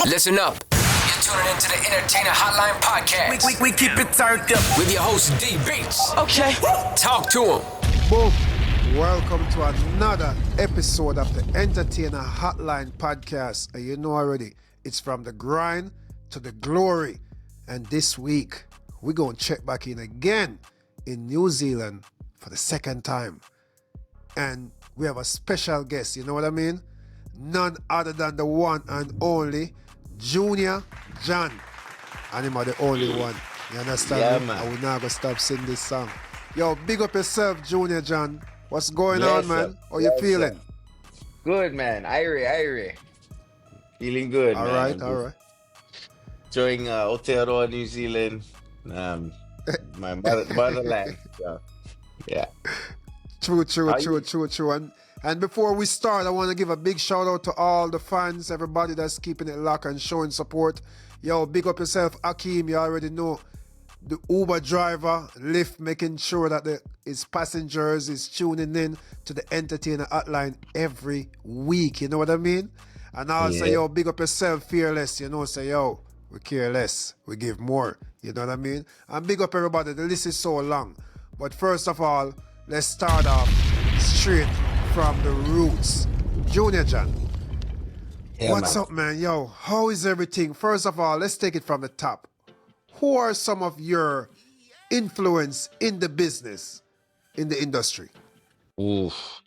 Listen up. You're tuning into the Entertainer Hotline Podcast. We keep it turned up. With your host, D Beats. Okay. Talk to him. Boom. Welcome to another episode of the Entertainer Hotline Podcast. And you know already, it's from the grind to the glory. And this week, we're going to check back in again in New Zealand for the second time. And we have a special guest, you know what I mean? None other than the one and only Junior John. And him are the only one. You understand? Yeah, me? man. I will not go stop singing this song. Yo, big up yourself, Junior John. What's going Yes, on, man? sir. How you Yes, feeling? Good, man. Irie. Feeling good, All man. right. Enjoying Aotearoa, New Zealand, my motherland. So, yeah. True. How you- And before we start, I want to give a big shout out to all the fans, everybody that's keeping it locked and showing support. Yo, big up yourself, Akeem. You already know the Uber driver, Lyft, making sure that his passengers is tuning in to the Entertainer Hotline every week. You know what I mean? And also, Yeah. yo, big up yourself, Fearless. You know, say, yo, we care less, we give more. You know what I mean? And big up everybody. The list is so long. But first of all, let's start off straight from the roots. Junior John, Yeah, what's man. up, man? Yo, how is everything? First of all, let's take it from the top. Who are some of your influence in the business, in the industry? Oof.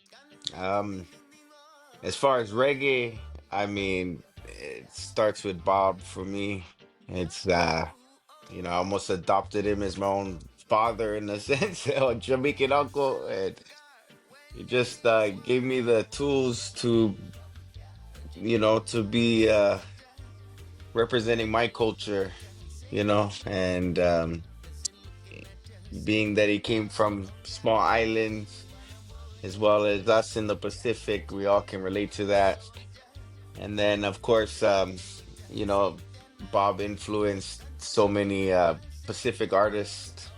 As far as reggae, I mean, it starts with Bob for me. It's I almost adopted him as my own father in a sense, or Jamaican uncle, and he just gave me the tools to be representing my culture, and being that he came from small islands as well as us in the Pacific, we all can relate to that. And then, of course, Bob influenced so many Pacific artists,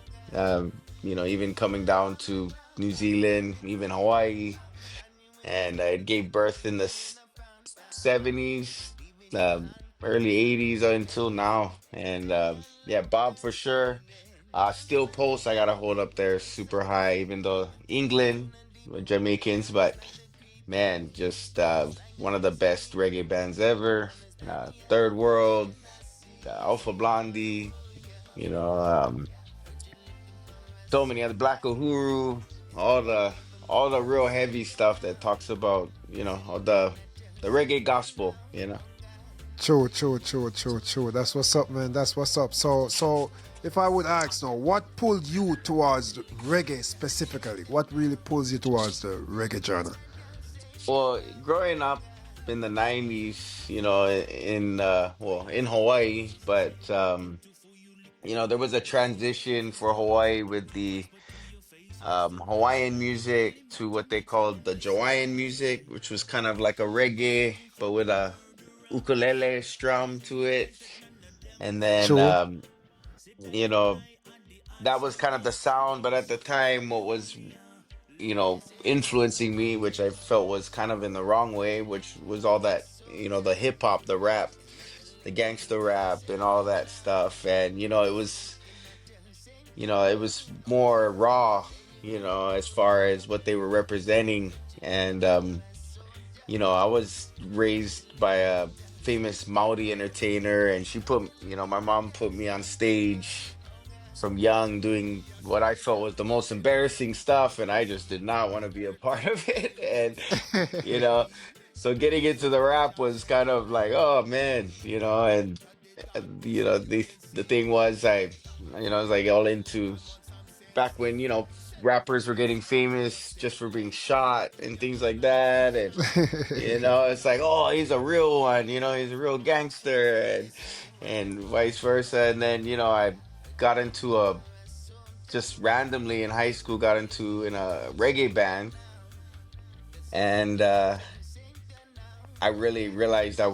even coming down to New Zealand, even Hawaii. And it gave birth in the 70s, early 80s until now. And yeah, Bob for sure. Steel Pulse, I gotta hold up there super high, even though England, we're Jamaicans, but man, just one of the best reggae bands ever. Third World, Alpha Blondie, you know, so many other Black Uhuru, all the real heavy stuff that talks about, all the reggae gospel. True. That's what's up, man. That's what's up. So if I would ask now, what pulled you towards the reggae specifically? What really pulls you towards the reggae genre? Well, growing up in the 90s, in Hawaii, but there was a transition for Hawaii with the Hawaiian music to what they called the Hawaiian music, which was kind of like a reggae, but with a ukulele strum to it. And then, True. that was kind of the sound. But at the time, what was, influencing me, which I felt was kind of in the wrong way, which was all that, the hip hop, the rap, the gangster rap, and all that stuff. And, it was more raw, as far as what they were representing. And, I was raised by a famous Maori entertainer, and my mom put me on stage from young doing what I felt was the most embarrassing stuff, and I just did not want to be a part of it. So getting into the rap was kind of like, oh man, the thing was I was like all into back when rappers were getting famous just for being shot and things like that. And it's like, oh, he's a real one, he's a real gangster, and vice versa. And then I got into just randomly in high school got into in a reggae band, and I really realized I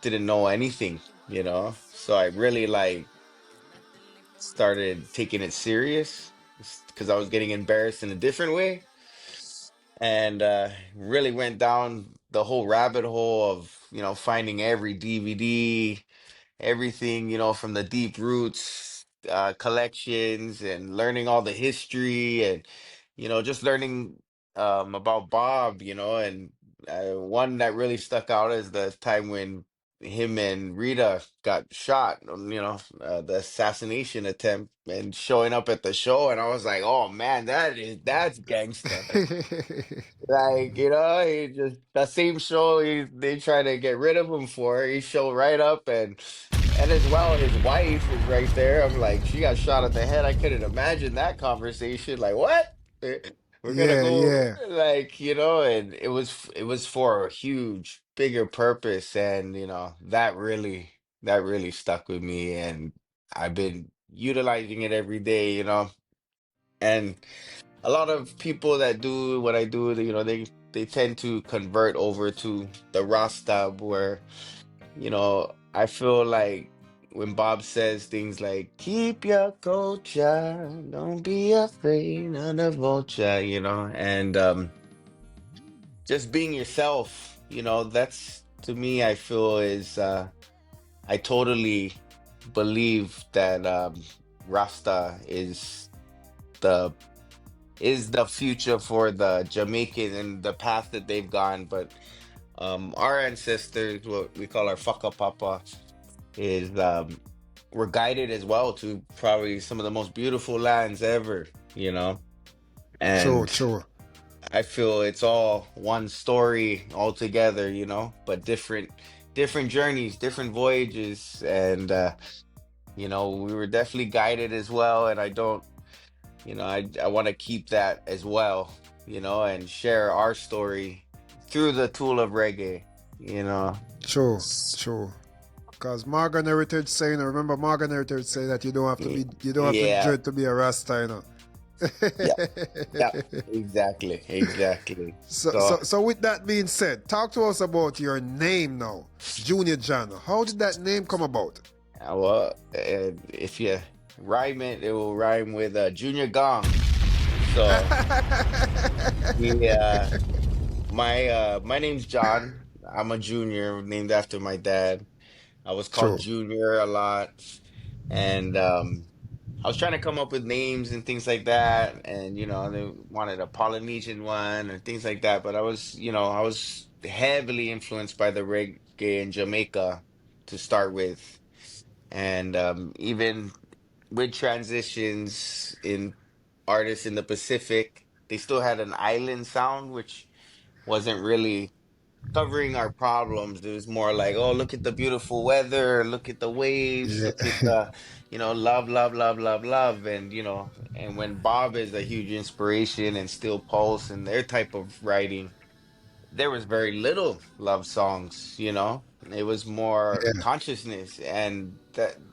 didn't know anything, so I really started taking it serious because I was getting embarrassed in a different way, and really went down the whole rabbit hole of, finding every DVD, everything, from the deep roots collections and learning all the history and, just learning about Bob, and one that really stuck out is the time when him and Rita got shot, the assassination attempt and showing up at the show. And I was like, oh man, that's gangsta. Like, he just that same show they try to get rid of him for, he showed right up and as well his wife is right there. I'm like, she got shot at the head. I couldn't imagine that conversation. Like, what? We're gonna Yeah, go yeah, like, and it was for a huge, bigger purpose. And that really stuck with me, and I've been utilizing it every day, and a lot of people that do what I do, they tend to convert over to the Rasta, where, I feel like when Bob says things like "keep your culture, don't be afraid of the vulture," and just being yourself, that's to me, I feel is I totally believe that Rasta the is the future for the Jamaican and the path that they've gone. But our ancestors, what we call our Faka Papa, is were guided as well to probably some of the most beautiful lands ever, true, and true. I feel it's all one story altogether, but different journeys, different voyages, and we were definitely guided as well. And I don't I want to keep that as well, and share our story through the tool of reggae, you know. True, true. Because Morgan Heritage saying, remember Morgan Heritage saying that you don't have to Yeah, dread to be a Rasta, yeah, yeah, exactly, exactly. So, So with that being said, talk to us about your name now, Junior John. How did that name come about? well, if you rhyme it, it will rhyme with Junior Gong. So, yeah, my name's John. I'm a junior, named after my dad. I was called True. Junior a lot, and I was trying to come up with names and things like that, and they wanted a Polynesian one and things like that. But I was heavily influenced by the reggae in Jamaica to start with, and even with transitions in artists in the Pacific, they still had an island sound, which wasn't really covering our problems. It was more like, oh, look at the beautiful weather, look at the waves, Yeah. look at the, love, love, love, love, love. And, and when Bob is a huge inspiration and Still Pulse and their type of writing, there was very little love songs, It was more Yeah. consciousness. And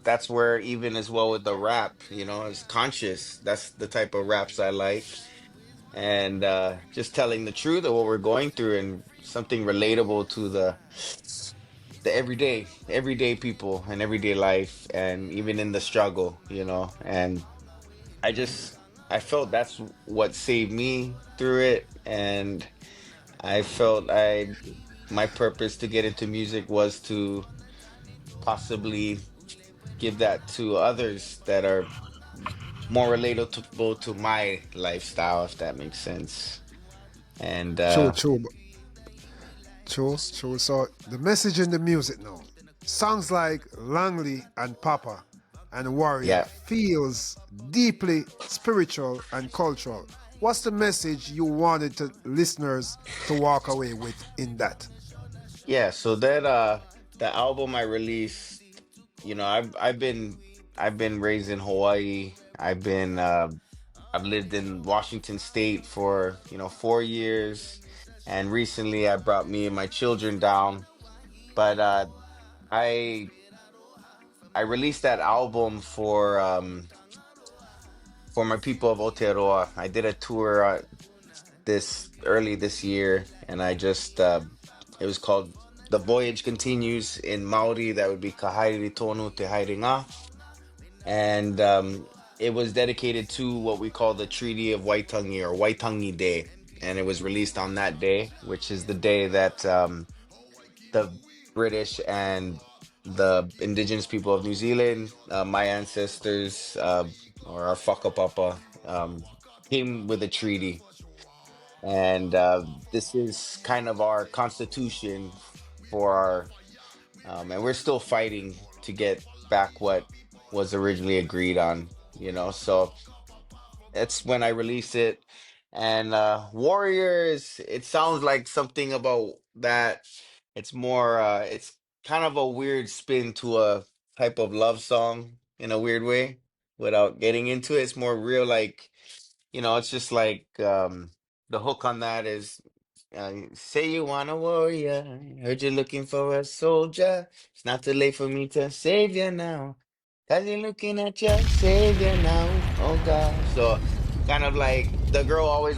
that's where even as well with the rap, it's conscious. That's the type of raps I like, and just telling the truth of what we're going through and something relatable to the everyday people and everyday life, and even in the struggle, and I just I felt that's what saved me through it. And I felt I my purpose to get into music was to possibly give that to others that are more relatable to my lifestyle, if that makes sense. And True, true. True, true. So the message in the music now. Songs like Langley and Papa and Warrior yeah. feels deeply spiritual and cultural. What's the message you wanted to listeners to walk away with in that? Yeah, so that the album I released, I've been raised in Hawaii. I've lived in Washington State for, 4 years, and recently I brought me and my children down. But I I released that album for my people of Aotearoa. I did a tour this early this year, and it was called "The Voyage Continues" in Maori. That would be Kahairi Tonu Te Haere, and it was dedicated to what we call the Treaty of Waitangi, or Waitangi Day. and it was released on that day, which is the day that the British and the indigenous people of New Zealand, my ancestors, or our Papa, came with a treaty. And this is kind of our constitution for our, and we're still fighting to get back what was originally agreed on, So that's when I released it. And Warriors, it sounds like something about that. It's more it's kind of a weird spin to a type of love song in a weird way without getting into it. It's more real, like, it's just like the hook on that is say you want a warrior. Heard you're looking for a soldier. It's not too late for me to save you now. Cause you're looking at your savior now. Oh God. So kind of like the girl always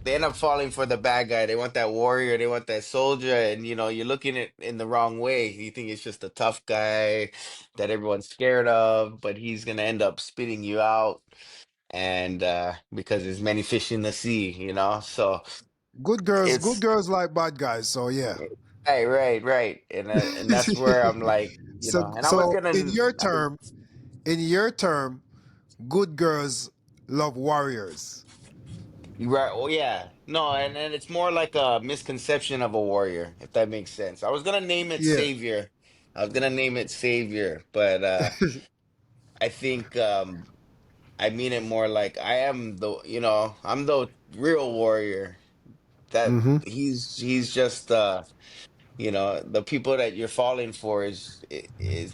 they end up falling for the bad guy. They want that warrior, they want that soldier, and you're looking at in the wrong way. You think it's just a tough guy that everyone's scared of, but he's gonna end up spitting you out and because there's many fish in the sea, So Good it's girls like bad guys. So yeah. right. And that's where I'm like, so and I was so gonna in your term, good girls love warriors. right, oh yeah. No, and it's more like a misconception of a warrior, if that makes sense. I was gonna name it Yeah. Savior. I was gonna name it Savior, but I think I mean it more like I am I'm the real warrior. That Mm-hmm. he's just the people that you're falling for is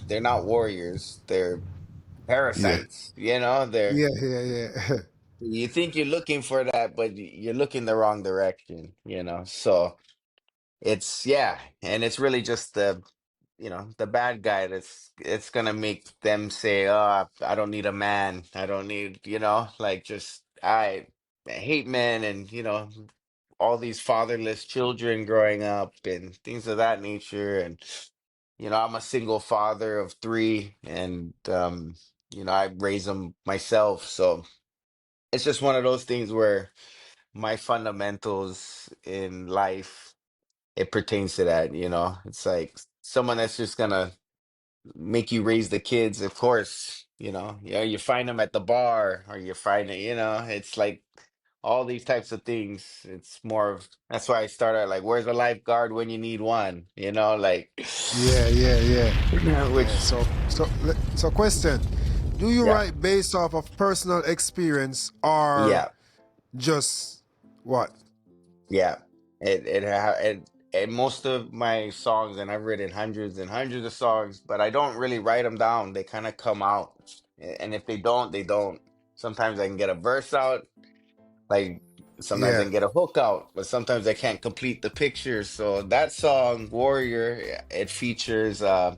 they're not warriors, they're Yeah. parasites, they're Yeah. Yeah. Yeah. you think you're looking for that, but you're looking the wrong direction, so yeah, and it's really just the bad guy that's it's gonna make them say, oh, I don't need a man, I don't need, like, just I hate men, and all these fatherless children growing up and things of that nature. And I'm a single father of three, and I raise them myself, so it's just one of those things where my fundamentals in life, it pertains to that. It's like someone that's just gonna make you raise the kids, of course. You find them at the bar, or you find it, it's like all these types of things. It's more of that's why I started like, where's a lifeguard when you need one? Like, Yeah. Yeah. Yeah. Yeah. which, So question: do you yeah, write based off of personal experience or yeah, just what? yeah. And most of my songs, and I've written hundreds and hundreds of songs, but I don't really write them down. They kind of come out, and if they don't, they don't. Sometimes I can get a verse out. Like, sometimes I Yeah. can get a hook out, but sometimes I can't complete the picture. So that song, Warrior, it features uh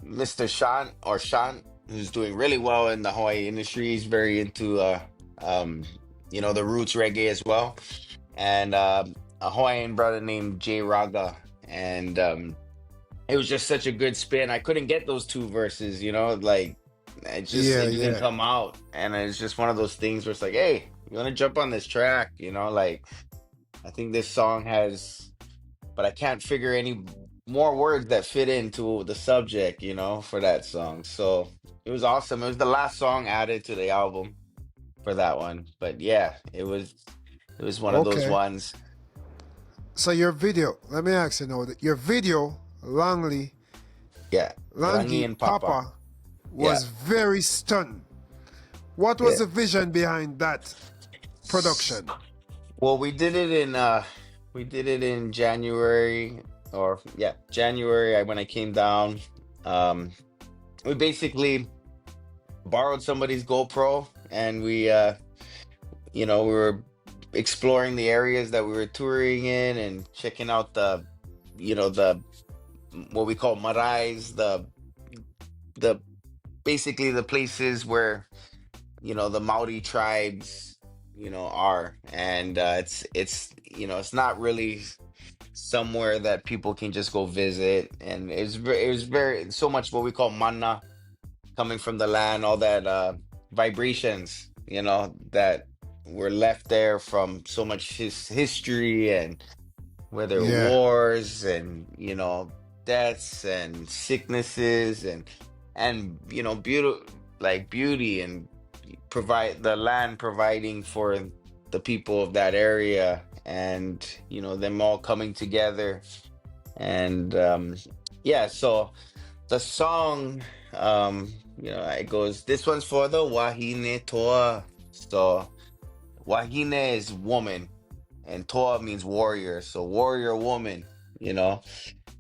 Mr. Sean, who's doing really well in the Hawaii industry. He's very into um the roots reggae as well. And a Hawaiian brother named Jay Raga. And it was just such a good spin. I couldn't get those two verses, like Yeah. it didn't Yeah. come out. And it's just one of those things where it's like, hey, you want to jump on this track? Like, I think this song has, but I can't figure any more words that fit into the subject, for that song. So it was awesome. It was the last song added to the album for that one. But yeah, it was one of those Okay. ones. So your video, let me ask you now, your video, Yeah. Rangi Langi and Papa. Papa, Yeah. was very stunning. What was Yeah. the vision behind that production? Well, we did it in January, or yeah, January, when I came down. Um we basically borrowed somebody's GoPro, and we were exploring the areas that we were touring in, and checking out the what we call marais, the basically the places where the Maori tribes are. And it's not really somewhere that people can just go visit. And it was very so much what we call mana, coming from the land, all that vibrations, that were left there from so much history, and whether Yeah. wars and deaths and sicknesses and beauty and provide the land providing for the people of that area, and them all coming together. And yeah, so the song, it goes, this one's for the Wahine Toa. So Wahine is woman, and Toa means warrior. So warrior woman, you know,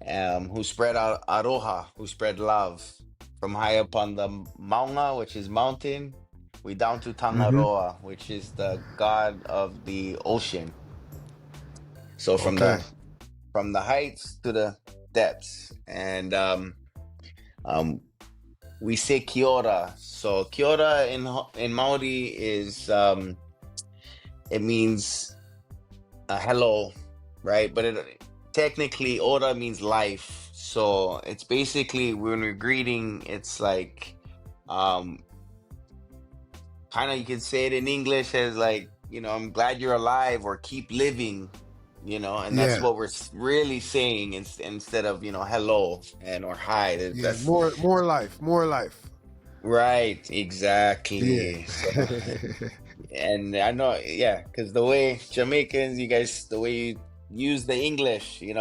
who spread out aroha, who spread love from high up on the maunga, which is mountain, we down to Mm-hmm. Tangaroa, which is the god of the ocean. So Okay. from the heights to the depths, and um, we say Kiora. So Kiora in Maori is it means hello, right? But it technically ora means life. So it's basically when we're greeting, it's like um kind of, you can say it in English as like, I'm glad you're alive or keep living, and that's Yeah. what we're really saying instead of, hello and or hi. Yeah. That's More life. More life. right, Yeah. exactly. So and I know, yeah, because the way Jamaicans, you guys, the way you use the English, it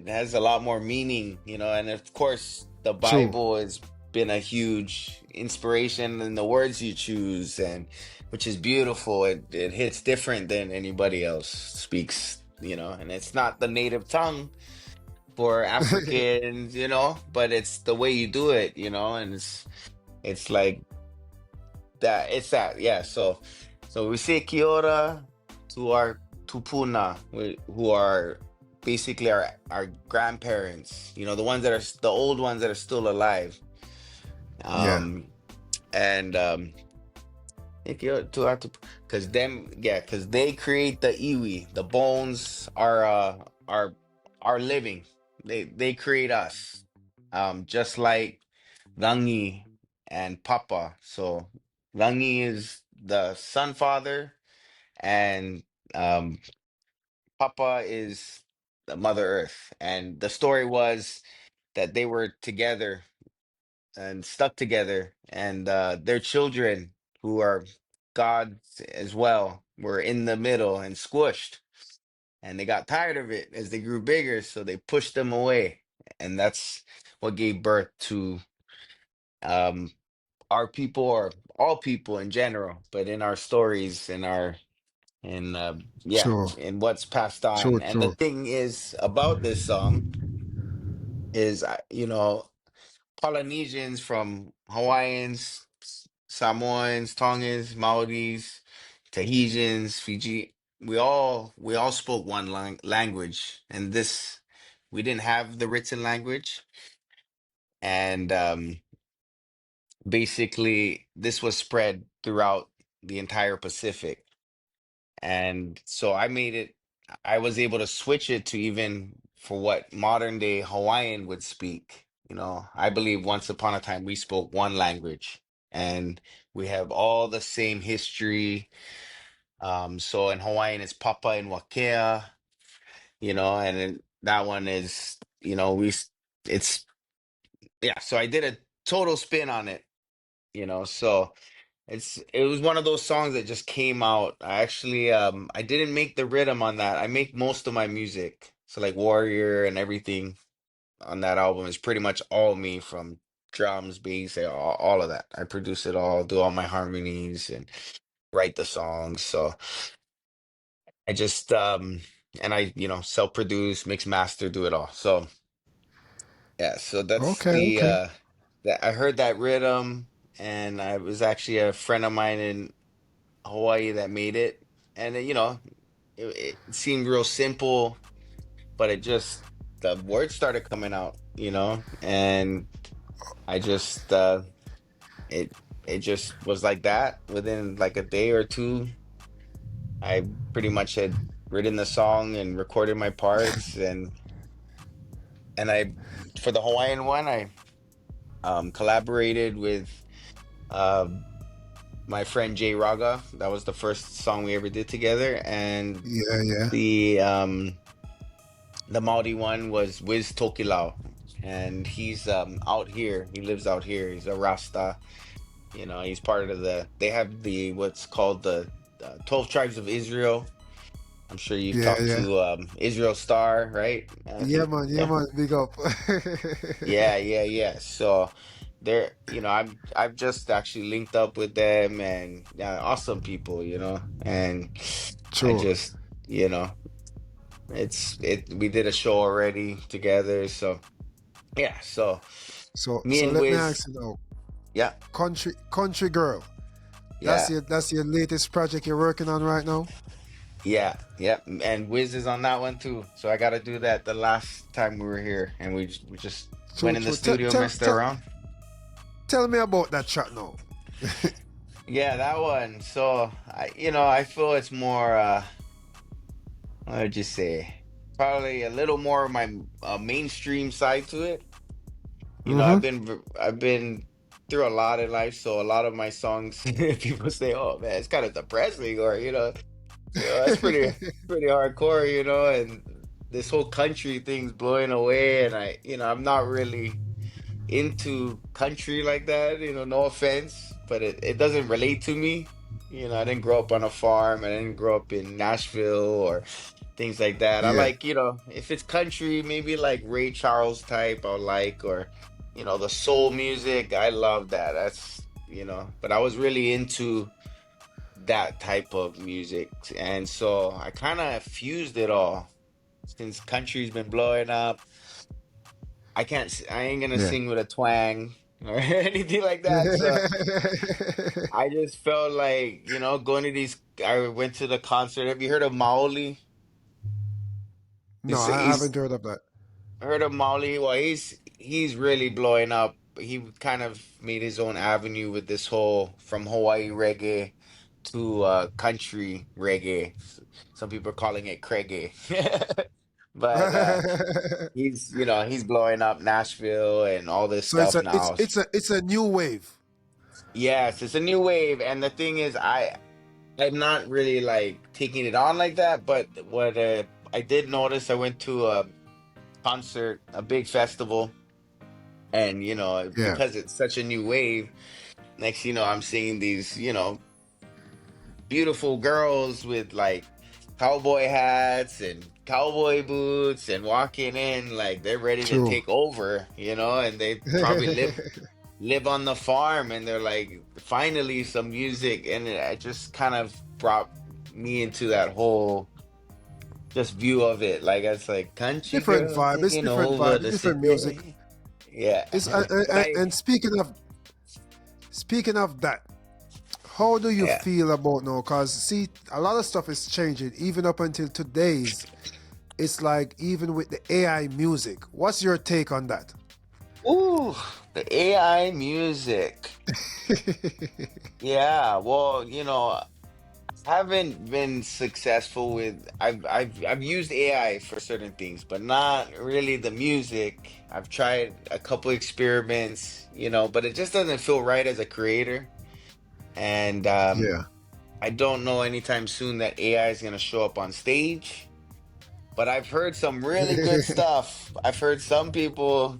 has a lot more meaning, and of course the True. Bible has been a huge inspiration in the words you choose, and which is beautiful. It hits different than anybody else speaks, and it's not the native tongue for Africans, but it's the way you do it, and it's like that. It's that, yeah. So we say Kiora to our Tupuna, who are basically our grandparents, the ones that are the old ones that are still alive. Yeah. Um, and to our because them, yeah, because they create the iwi. The bones are are living. They create us. Just like Rangi and Papa. So Rangi is the sun father, and um, Papa is the Mother Earth. And the story was that they were together and stuck together, and their children, who are gods as well, were in the middle and squished. And they got tired of it as they grew bigger, so they pushed them away. And that's what gave birth to um, our people, or all people in general, but in our stories, in yeah, True. in what's passed True. on. And the True. thing is about this song is, Polynesians, from Hawaiians, Samoans, Tongans, Maoris, Tahitians, Fiji, we all spoke one language, and this, we didn't have the written language, and basically this was spread throughout the entire Pacific. And so I was able to switch it to even for what modern day Hawaiian would speak. I believe once upon a time we spoke one language, and we have all the same history. So in Hawaiian it's Papa and Wakea, and then that one is, it's, yeah, so I did a total spin on it, so it was one of those songs that just came out. I actually I didn't make the rhythm on that. I make most of my music. So like Warrior and everything on that album is pretty much all me, from drums, bass, all of that. I produce it all, do all my harmonies and write the songs. So I just and I, self-produce, mix, master, do it all. So yeah, so that's Okay. Okay. that I heard that rhythm, and I was actually a friend of mine in Hawaii that made it, and it seemed real simple, but the words started coming out, and I just it it just was like that. Within like a day or two, I pretty much had written the song and recorded my parts, and I, for the Hawaiian one, I collaborated with uh my friend Jay Raga. That was the first song we ever did together, and Yeah, yeah, the um the Maori one was Wiz Tokilau, and he's out here. He lives out here. He's a Rasta. You know, he's part of they have the what's called the 12 Tribes of Israel. I'm sure you've yeah, talked yeah. to Israel Star, right? I think, Yeah, yeah. man, big up. Yeah, yeah, yeah. So they're, I've just actually linked up with them, and yeah, awesome people, and I True. just, you know, we did a show already together, so yeah, so So, me so and let me Wiz, ask you now, yeah, country girl. yeah, That's your latest project you're working on right now. yeah, yeah, and Wiz is on that one too. So I got to do that the last time we were here, and we just went True, in the true. studio, messed around. Tell me about that track now. Yeah, that one. So I feel it's more what would you say? Probably a little more of my mainstream side to it. Mm-hmm. I've been through a lot in life, so a lot of my songs people say, "Oh man, it's kind of depressing," or that's pretty hardcore, and this whole country thing's blowing away, and I'm not really into country like that, no offense, but it doesn't relate to me. I didn't grow up on a farm. I didn't grow up in Nashville or things like that. I Yeah, like, if it's country, maybe like Ray Charles type, I like, or, the soul music. I love that. But I was really into that type of music. And so I kind of fused it all since country's been blowing up. I ain't gonna yeah. sing with a twang or anything like that. So I just felt like, going to I went to the concert. Have you heard of Maoli? No, I He's haven't heard of that. heard of Maoli? Well, he's really blowing up. He kind of made his own avenue with this whole from Hawaii reggae to country reggae. Some people are calling it Craigie. But he's blowing up Nashville and all this So it's stuff a now. it's a new wave. Yes, it's a new wave, and the thing is, I'm not really like taking it on like that. But what I did notice, I went to a concert, a big festival, and Yeah, because it's such a new wave, next I'm seeing these beautiful girls with like cowboy hats and cowboy boots and walking in like they're ready to true. take over, and they probably live on the farm, and they're like finally some music, and it just kind of brought me into that whole just view of it, like it's like country Different girl vibe. It's taking different over vibe. It's the different music. city. Yeah. It's But and speaking of that, how do you yeah. feel about now? Cause see, a lot of stuff is changing. Even up until today's, it's like even with the AI music. What's your take on that? Ooh, the AI music. Yeah, well, haven't been successful with I've used AI for certain things, but not really the music. I've tried a couple experiments, but it just doesn't feel right as a creator. And Yeah. I don't know anytime soon that AI is gonna show up on stage. But I've heard some really good stuff. I've heard some people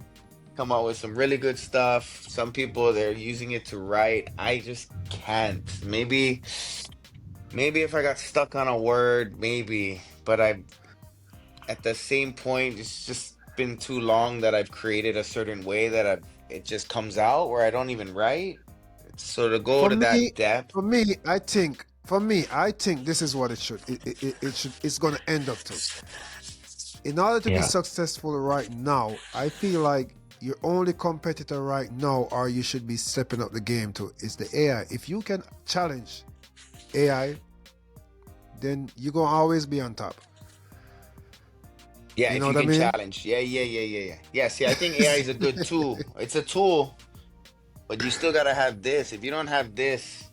come out with some really good stuff. Some people they're using it to write. I just can't. Maybe if I got stuck on a word, maybe. But I at the same point, it's just been too long that I've created a certain way that it just comes out where I don't even write. So to go For to me, that depth, I think this is what it should. It should. It's gonna end up to. In order to be yeah. successful right now, I feel like your only competitor right now, or you should be stepping up the game to, is the AI. If you can challenge AI, then you're gonna always be on top. Yeah, You know if you what I can mean? challenge. Yeah, yeah, yeah, yeah, yeah. Yeah, see, I think AI is a good tool. It's a tool, but you still gotta have this. If you don't have this,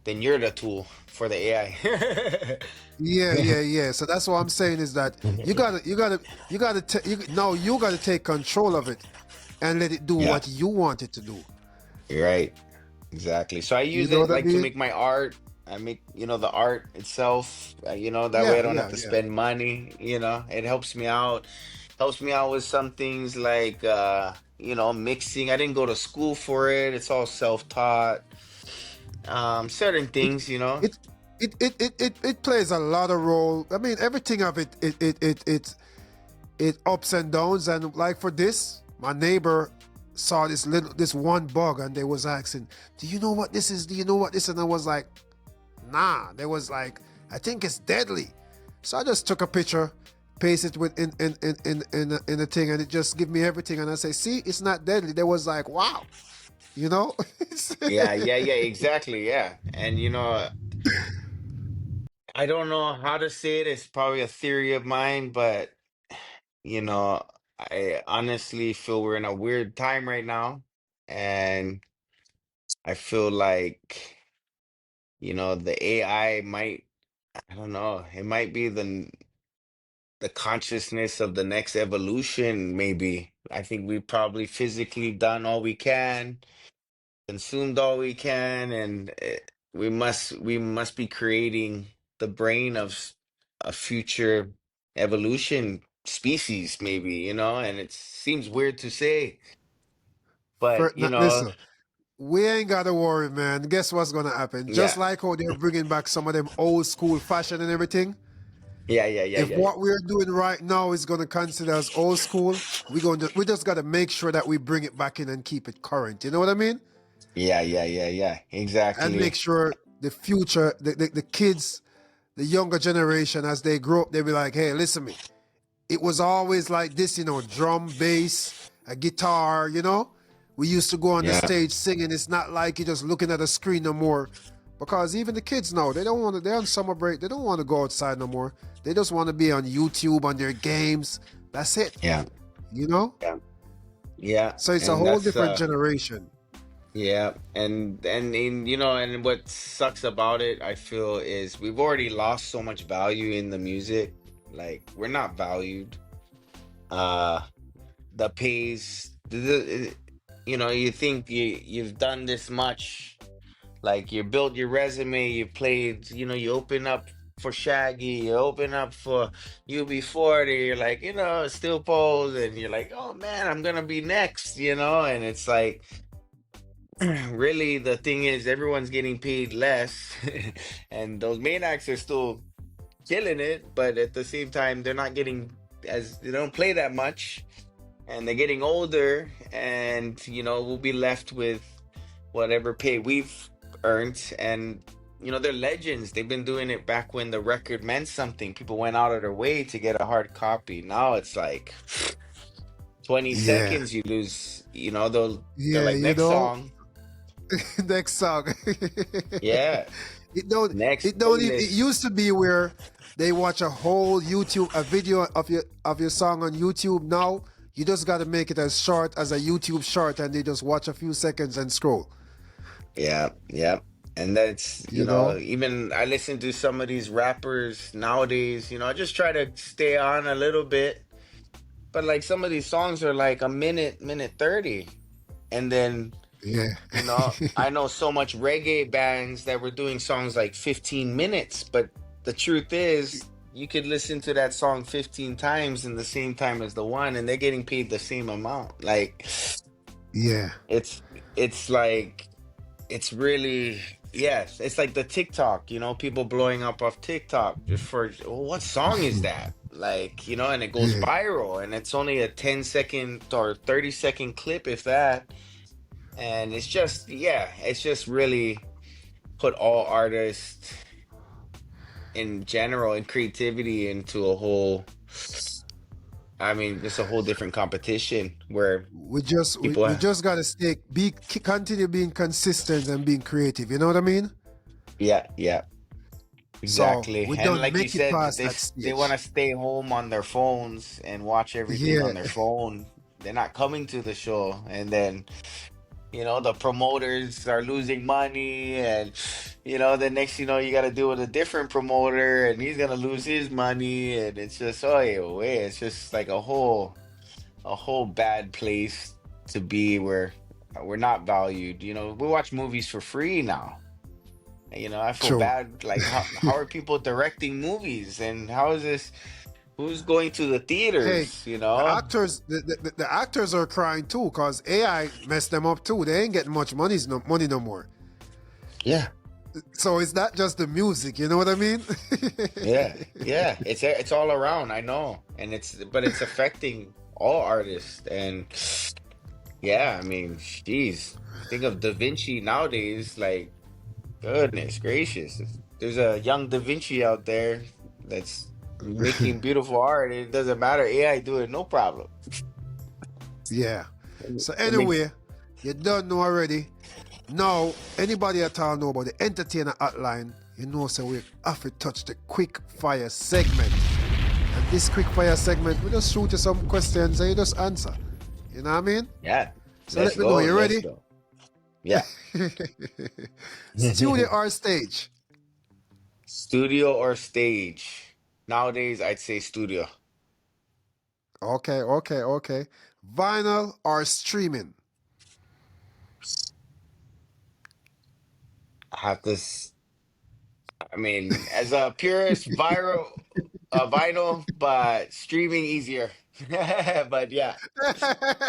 then you're the tool for the AI. Yeah. So that's what I'm saying is that you gotta take control of it and let it do Yeah, what you want it to do. you're right. exactly. So I You use know it what I like to mean? make my art. I make, the art itself, that way I Yeah, don't have yeah, to yeah. spend money, it helps me out. Helps me out with some things like mixing. I didn't go to school for it. It's all self-taught. Certain It things, it it plays a lot of role. I mean, everything of it ups and downs. And like for this, my neighbor saw this one bug, and they was asking, "Do you know what this is? Do you know what this?" And I was like, "Nah." They was like, "I think it's deadly." So I just took a picture, paste it with in the thing, and it just give me everything. And I say, "See, it's not deadly." They was like, "Wow," you know. Yeah, yeah, yeah, exactly. Yeah. And I don't know how to say it. It's probably a theory of mine, but you know, I honestly feel we're in a weird time right now. And I feel like, the AI might, I don't know, it might be the consciousness of the next evolution, maybe. I think we've probably physically done all we can, consumed all we can, and we must be creating the brain of a future evolution species, maybe, and it seems weird to say, but Now, listen, we ain't gotta worry, man. Guess what's gonna happen? Just yeah, like how they're bringing back some of them old school fashion and everything. yeah, yeah, yeah, If yeah, what we're doing right now is gonna consider as old school, we just gotta make sure that we bring it back in and keep it current. You know what I mean? yeah, yeah, yeah, yeah, And make exactly. sure the future, the kids, the younger generation, as they grow up, they be like, "Hey, listen to me. It was always like this, drum, bass, a guitar. We used to go on the Yeah, stage singing. It's not like you're just looking at a screen no more. Because even the kids now, they don't want to, they're on summer break. They don't want to go outside no more. They just want to be on YouTube, on their games. That's it, yeah, you know? yeah, yeah, So it's a and whole that's different generation. yeah, and what sucks about it, I feel, is we've already lost so much value in the music. Like, we're not valued. Uh, the pays, you think you've done this much, like you built your resume, you played, you open up for Shaggy, you open up for UB40, you're like, still pose, and you're like, oh man, I'm gonna be next, and it's like, really, the thing is, everyone's getting paid less, and those main acts are still killing it, but at the same time, they're not getting as they don't play that much, and they're getting older, and we'll be left with whatever pay we've earned, and they're legends. They've been doing it back when the record meant something. People went out of their way to get a hard copy. Now it's like 20 Yeah. seconds, you lose. They're Yeah, like, next song. next song. Yeah. It don't. Next It don't. It playlist. used to be where they watch a whole a video of your song on YouTube. Now you just got to make it as short as a YouTube short, and they just watch a few seconds and scroll. Yeah, yeah. And that's, You know. even I listen to some of these rappers nowadays, I just try to stay on a little bit. But like some of these songs are like a minute, minute 30. And then, Yeah. I know so much reggae bands that were doing songs like 15 minutes, but the truth is you could listen to that song 15 times in the same time as the one, and they're getting paid the same amount. Like, Yeah. it's it's like it's really, yes, it's like the TikTok, people blowing up off TikTok just for, well, what song is that? Like, and it goes Yeah. viral, and it's only a 10-second or 30-second clip, if that. And it's just, yeah, it's just really put all artists in general and creativity into a whole, I mean, just a whole different competition where people, We just gotta continue being consistent and being creative. You know what I mean? yeah, yeah. So Exactly. we And don't like you make it said, past that they want stage. to stay home on their phones and watch everything Yeah. on their phone. They're not coming to the show. And then, the promoters are losing money, and the next you got to deal with a different promoter, and he's gonna lose his money, and it's just, oh yeah, it's just like a whole bad place to be, where we're not valued. We watch movies for free now. I feel True. bad. Like, how are people directing movies, and how is this? Who's going to the Hey, theaters? the actors are crying too because AI messed them up too. They ain't getting much money no more. Yeah, So it's not just the music, you know what I mean? yeah, yeah. It's all around. I know, and it's affecting all artists. And yeah, I mean, geez, think of Da Vinci nowadays. Like, goodness gracious, if there's a young Da Vinci out there that's making beautiful art. It doesn't matter. AI do it, no problem. Yeah. So It makes anyway, you don't know already. Now, anybody at all know about the entertainer hotline, you know, so we have to touch the quick fire segment. And this quick fire segment, we just shoot you some questions and you just answer. You know what I mean? Yeah. So Let's let me know, go. you Let's ready? go. Yeah. Studio or stage? Studio or stage? Nowadays, I'd say studio. Okay, okay, okay. Vinyl or streaming? I have to. I mean, as a purist, vinyl, but streaming easier. But yeah,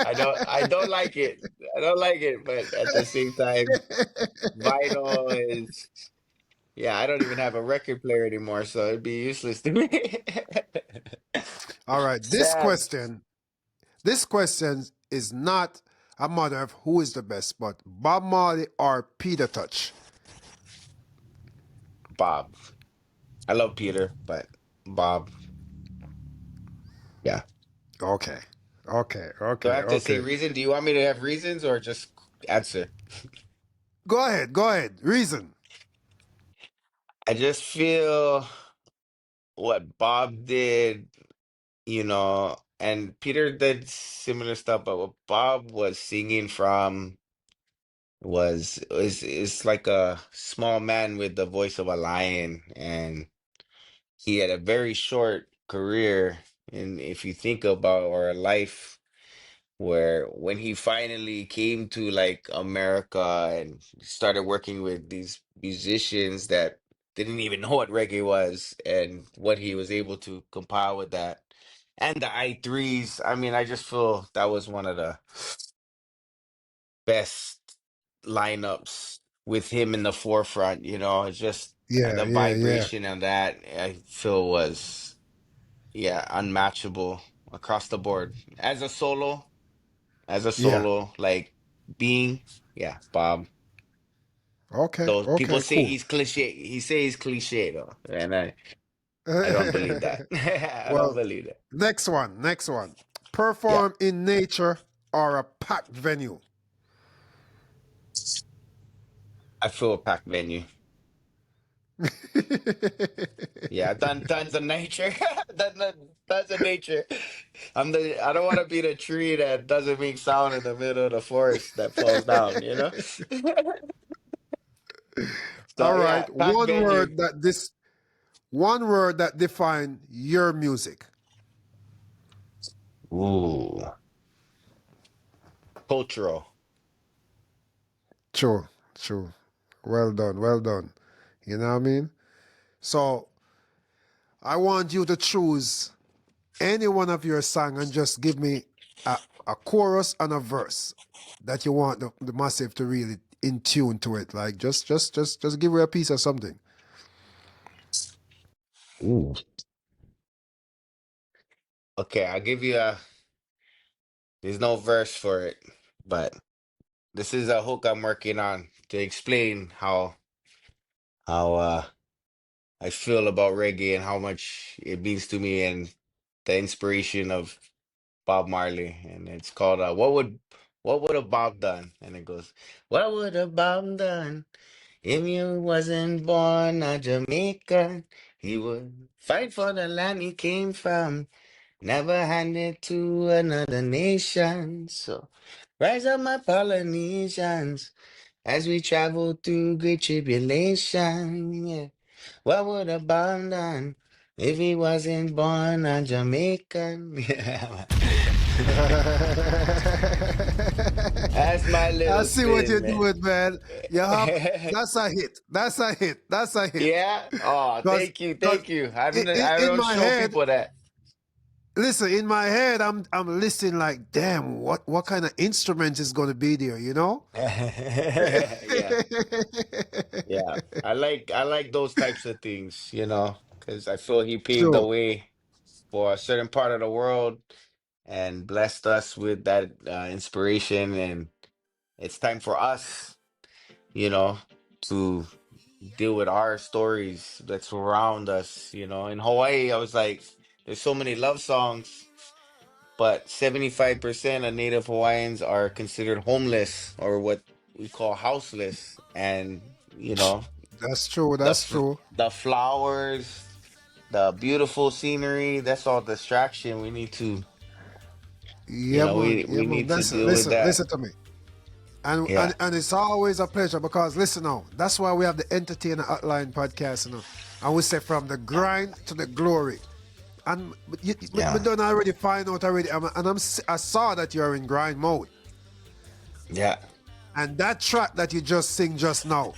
I don't like it. I don't like it, but at the same time, vinyl is. Yeah, I don't even have a record player anymore, so it'd be useless to me. All right, Sad. this question is not a matter of who is the best, but Bob Marley or Peter Touch. Bob. I love Peter, but Bob. Yeah. Okay, okay, Do I okay, have to say okay. reason? Do you want me to have reasons or just answer? Go ahead, go ahead. Reason. I just feel what Bob did, and Peter did similar stuff, but what Bob was singing from was is like a small man with the voice of a lion, and he had a very short career. And if you think about our life, where when he finally came to like America and started working with these musicians that didn't even know what reggae was and what he was able to compile with that and the I3s. I mean, I just feel that was one of the best lineups with him in the forefront. It's just Yeah, the yeah, yeah, vibration of that I feel was, yeah, unmatchable across the board. yeah. Like being, yeah, Bob. Okay, Though people okay, say cool. he's cliche, he say he's cliche though, and I don't believe that. I don't Well, believe that. next one, next one. Yeah, Perform in nature or a packed venue. I feel a packed venue. Yeah, I've done tons of nature. Tons of nature. I don't want to be the tree that doesn't make sound in the middle of the forest that falls down. All So yeah, right, packed venue. one word that define your music. Ooh, cultural. True, true. Well done, well done. You know what I mean? So I want you to choose any one of your song and just give me a chorus and a verse that you want the massive to really in tune to it. Like just give her a piece of something. Ooh. Okay, I'll give you a. There's no verse for it, but this is a hook I'm working on to explain how I feel about reggae and how much it means to me and the inspiration of Bob Marley. And it's called What Would a Bob Done? And it goes, What would a Bob done if you wasn't born a Jamaican? He would fight for the land he came from, never hand it to another nation. So rise up, my Polynesians, as we travel through great tribulation. Yeah. What would a bomb done if he wasn't born a Jamaican? Yeah, man. That's my I little see what spin, you're man. doing, man. You have that's a hit. That's a hit. That's a hit. Yeah. Oh, Because thank you. I in don't my show head, people that. listen, in my head, I'm listening like, damn, what kind of instrument is gonna be there, you know? Yeah. Yeah. I like those types of things, because I feel he paved the True. way for a certain part of the world and blessed us with that inspiration. And it's time for us, you know, to deal with our stories that surround us. In Hawaii, I was like, there's so many love songs, but 75% of Native Hawaiians are considered homeless or what we call houseless. And, That's true. the That's fl- true. the flowers, the beautiful scenery, that's all distraction. We need to, Yeah, man. Yeah, we man. need to Listen, deal with listen, that. listen to me. And, Yeah. and and it's always a pleasure because listen now, that's why we have the Entertainer Hotline podcast, And we say from the grind to the glory. And we Yeah. done already find out already. I saw that you're in grind mode. Yeah. And that track that you just sing just now,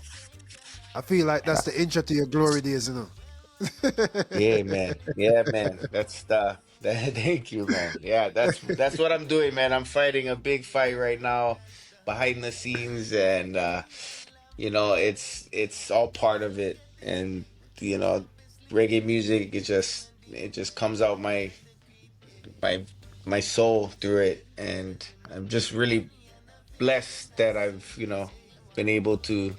I feel like that's the intro to your glory days. Yeah, man. Yeah, man. That's the thank you, man. Yeah, that's what I'm doing, man. I'm fighting a big fight right now behind the scenes, and it's all part of it. And you know, reggae music, it just comes out my my soul through it. And I'm just really blessed that I've, been able to,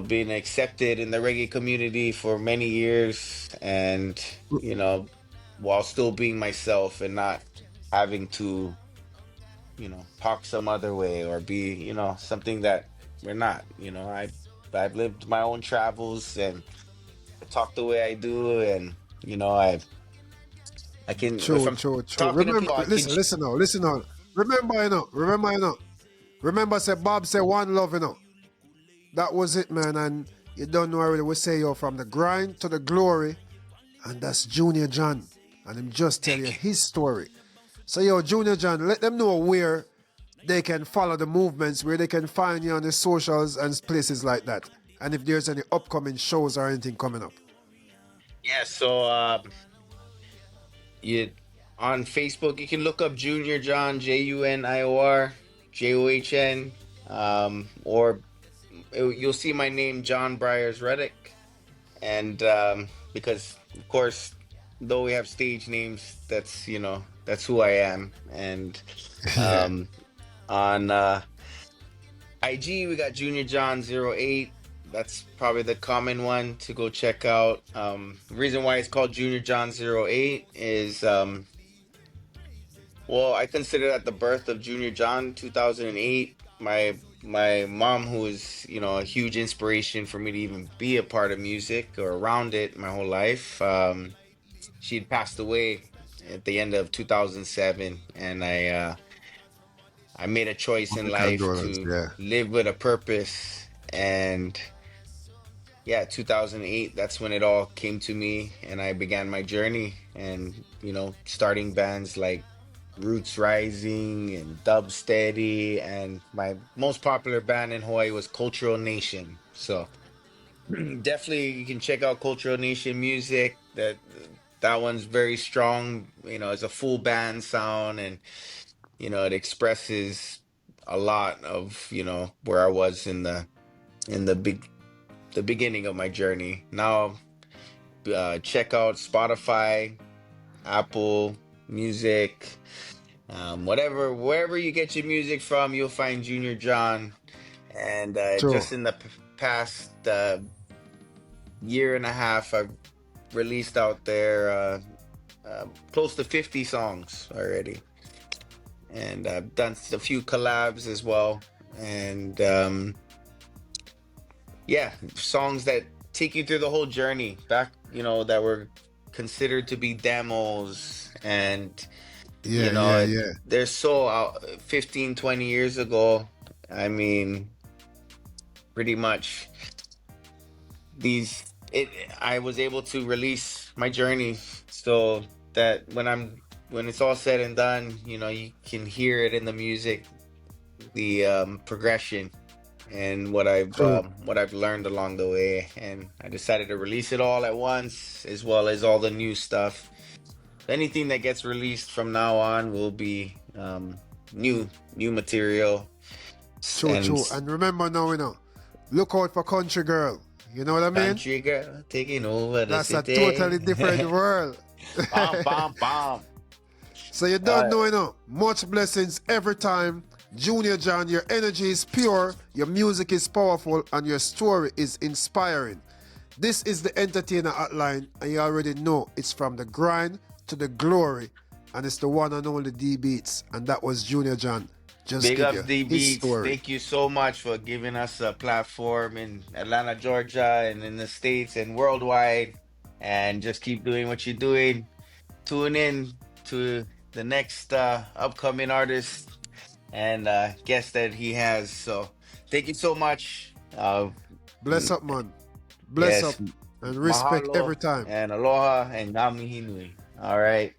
being accepted in the reggae community for many years, and while still being myself and not having to talk some other way or be something that we're not. I've lived my own travels, and I talk the way I do, and I can, if True, I'm true, true. talking to Remember, people, I can. listen now. Remember. Remember, say Bob say one love. That was it, man. And you don't know already. We say you're from the grind to the glory, and that's Junior John. And him just tell you Thank you. his story. So yo, Junior John, let them know where they can follow the movements, where they can find you on the socials and places like that. And if there's any upcoming shows or anything coming up. Yeah, so you on Facebook, you can look up Junior John, JUNIOR JOHN, or you'll see my name, John Briars Reddick. And because of course, though we have stage names, that's who I am. And Yeah. um on IG, we got Junior John 08. That's probably the common one to go check out. Reason why it's called Junior John 08 is, well, I consider that the birth of Junior John, 2008. My mom, who is, a huge inspiration for me to even be a part of music or around it my whole life. She'd passed away at the end of 2007, and I made a choice in My life condolences, to yeah. live with a purpose. And yeah, 2008, that's when it all came to me, and I began my journey. And starting bands like Roots Rising and Dubsteady, and my most popular band in Hawaii was Cultural Nation. So definitely you can check out Cultural Nation music. That one's very strong. It's a full band sound, and it expresses a lot of where I was in the beginning of my journey. Now, check out Spotify, Apple Music, wherever you get your music from, you'll find Junior John. And True. just in the past year and a half, I've released out there close to 50 songs already, and I've done a few collabs as well. And yeah, songs that take you through the whole journey back, that were considered to be demos. And Yeah, yeah, yeah. they're so out 15, 20 years ago. I mean, pretty much these it I was able to release my journey, so that when it's all said and done, you can hear it in the music, the progression and True. what I've learned along the way, and I decided to release it all at once, as well as all the new stuff. Anything that gets released from now on will be new material. True, And true. And remember now, look out for Country Girl. You know what I mean? country girl taking over the That's a totally different city. world. Bam, bam, bam. So you don't Uh, know. Much blessings every time. Junior John, your energy is pure, your music is powerful, and your story is inspiring. This is the Entertainer Hotline, and you already know it's from the grind to the glory, and it's the one and only D Beats, and that was Junior John. Just Big give ups, you D his Beats. story. Thank you so much for giving us a platform in Atlanta, Georgia, and in the States and worldwide. And just keep doing what you're doing. Tune in to the next upcoming artist and guest that he has. So thank you so much. Bless up, man. Bless Yes, up, and respect mahalo every time. and aloha and ngamihi nui. All right.